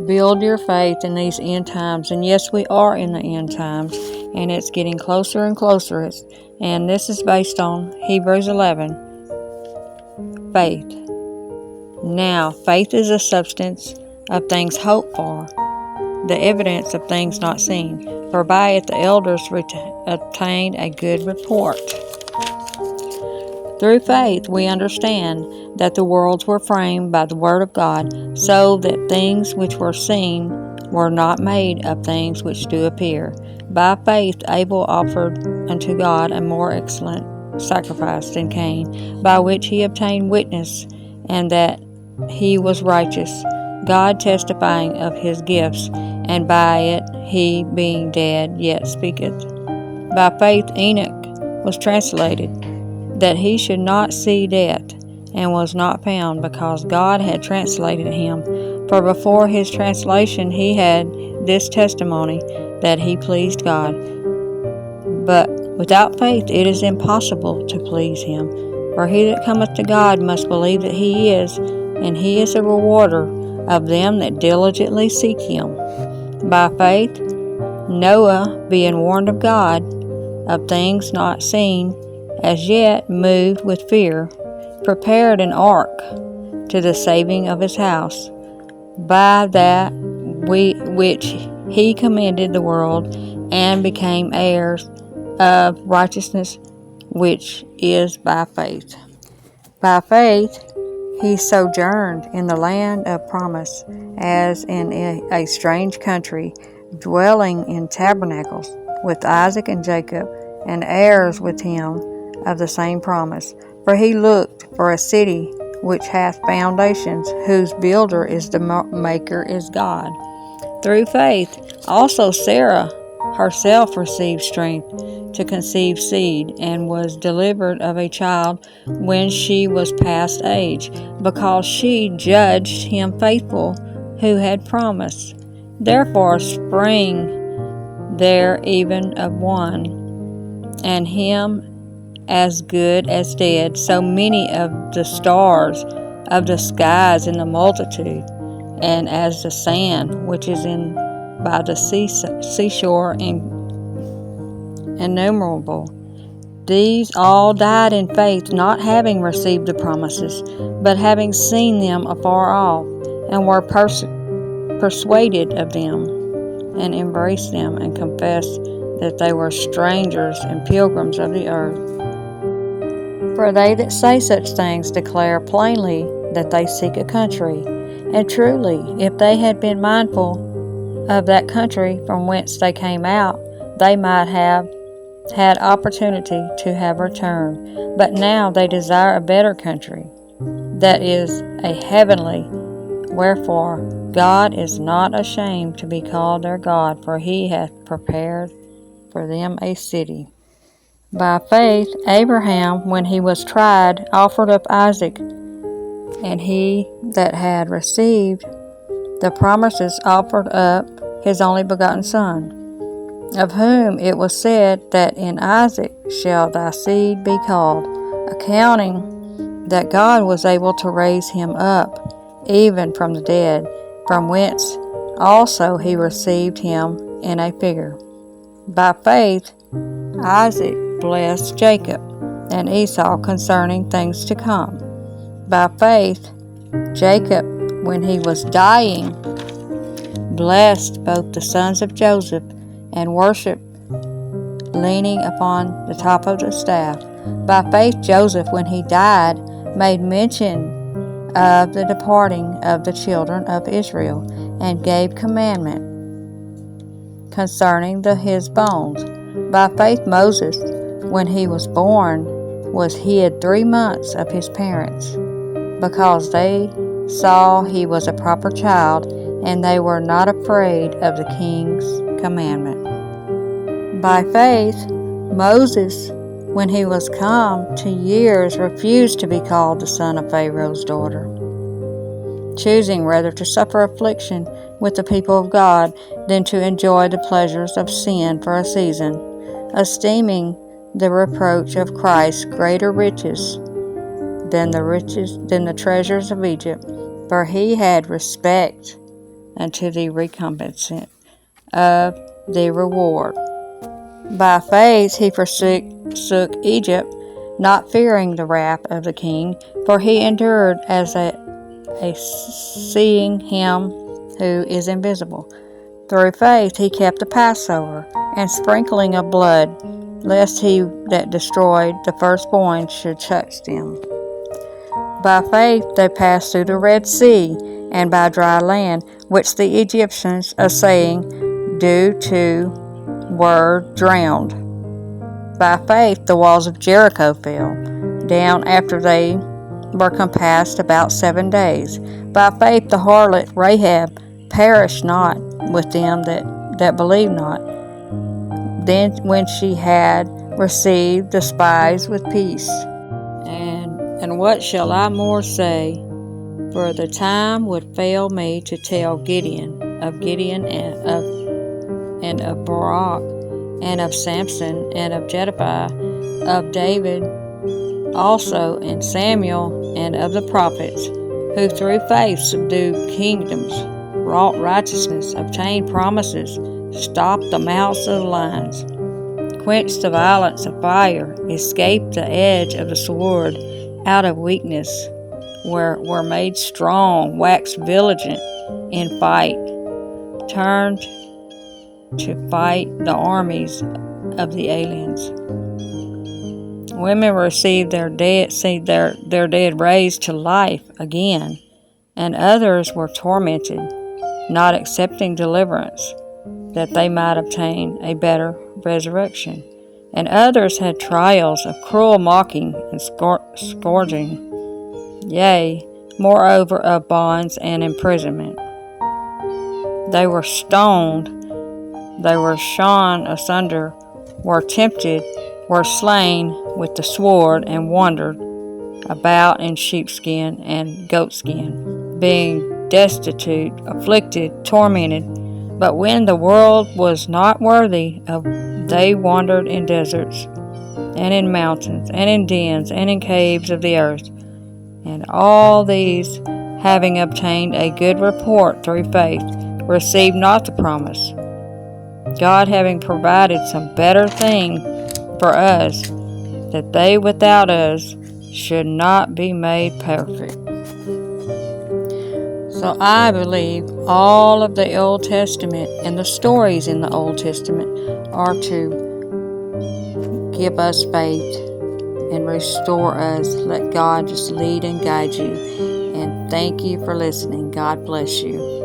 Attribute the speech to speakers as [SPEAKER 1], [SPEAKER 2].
[SPEAKER 1] Build your faith in these end times. And yes, we are in the end times, and it's getting closer and closer. And this is based on Hebrews 11, faith. Now, faith is a substance of things hoped for, the evidence of things not seen. For by it the elders obtained a good report. Through faith we understand that the worlds were framed by the word of God, so that things which were seen were not made of things which do appear. By faith Abel offered unto God a more excellent sacrifice than Cain, by which he obtained witness, and that he was righteous, God testifying of his gifts, and by it he, being dead, yet speaketh. By faith Enoch was translated, that he should not see death, and was not found, because God had translated him. For before his translation he had this testimony, that he pleased God. But without faith it is impossible to please him. For he that cometh to God must believe that he is, and he is a rewarder of them that diligently seek him. By faith Noah, being warned of God of things not seen as yet, moved with fear, prepared an ark to the saving of his house, by that which he commended the world, and became heirs of righteousness, which is by faith. By faith he sojourned in the land of promise, as in a strange country, dwelling in tabernacles with Isaac and Jacob, and heirs with him of the same promise. For he looked for a city which hath foundations, whose builder is the maker is God. Through faith also Sarah herself received strength to conceive seed, and was delivered of a child when she was past age, because she judged him faithful who had promised. Therefore sprang there even of one, and him as good as dead, so many of the stars of the skies in the multitude, and as the sand which is in by the seashore innumerable. These all died in faith, not having received the promises, but having seen them afar off, and were persuaded of them, and embraced them, and confessed that they were strangers and pilgrims of the earth. For they that say such things declare plainly that they seek a country. And truly, if they had been mindful of that country from whence they came out, they might have had opportunity to have returned. But now they desire a better country, that is, a heavenly. Wherefore God is not ashamed to be called their God, for he hath prepared for them a city. By faith Abraham, when he was tried, offered up Isaac, and he that had received the promises offered up his only begotten son, of whom it was said that in Isaac shall thy seed be called, accounting that God was able to raise him up, even from the dead, from whence also he received him in a figure. By faith Isaac blessed Jacob and Esau concerning things to come. By faith Jacob, when he was dying, blessed both the sons of Joseph, and worshipped, leaning upon the top of the staff. By faith Joseph, when he died, made mention of the departing of the children of Israel, and gave commandment concerning his bones. By faith Moses, when he was born, was hid 3 months of his parents, because they saw he was a proper child, and they were not afraid of the king's commandment. By faith Moses, when he was come to years, refused to be called the son of Pharaoh's daughter, choosing rather to suffer affliction with the people of God than to enjoy the pleasures of sin for a season, esteeming the reproach of Christ greater riches than the treasures of Egypt, for he had respect unto the recompense of the reward. By faith he forsook Egypt, not fearing the wrath of the king, for he endured as a seeing him who is invisible. Through faith he kept the Passover, and sprinkling of blood, lest he that destroyed the firstborn should touch them. By faith they passed through the Red Sea, and by dry land, which the Egyptians, assaying due to, were drowned. By faith the walls of Jericho fell down after they were compassed about 7 days. By faith the harlot Rahab perished not with them that believed not, then when she had received the spies with peace. And what shall I more say? For the time would fail me to tell of Gideon and of Barak, and of Samson, and of Jephthah, of David also, and Samuel, and of the prophets, who through faith subdued kingdoms, wrought righteousness, obtained promises, stopped the mouths of the lions, quenched the violence of fire, escaped the edge of the sword, out of weakness were made strong, waxed vigilant in fight, turned to fight the armies of the aliens. Women received their dead raised to life again, and others were tormented, not accepting deliverance, that they might obtain a better resurrection. And others had trials of cruel mocking and scourging, yea, moreover of bonds and imprisonment. They were stoned, they were shorn asunder, were tempted, were slain with the sword, and wandered about in sheepskin and goatskin, being destitute, afflicted, tormented. But when the world was not worthy of, they wandered in deserts, and in mountains, and in dens, and in caves of the earth. And all these, having obtained a good report through faith, received not the promise, God having provided some better thing for us, that they without us should not be made perfect. So I believe all of the Old Testament and the stories in the Old Testament are to give us faith and restore us. Let God just lead and guide you. And thank you for listening. God bless you.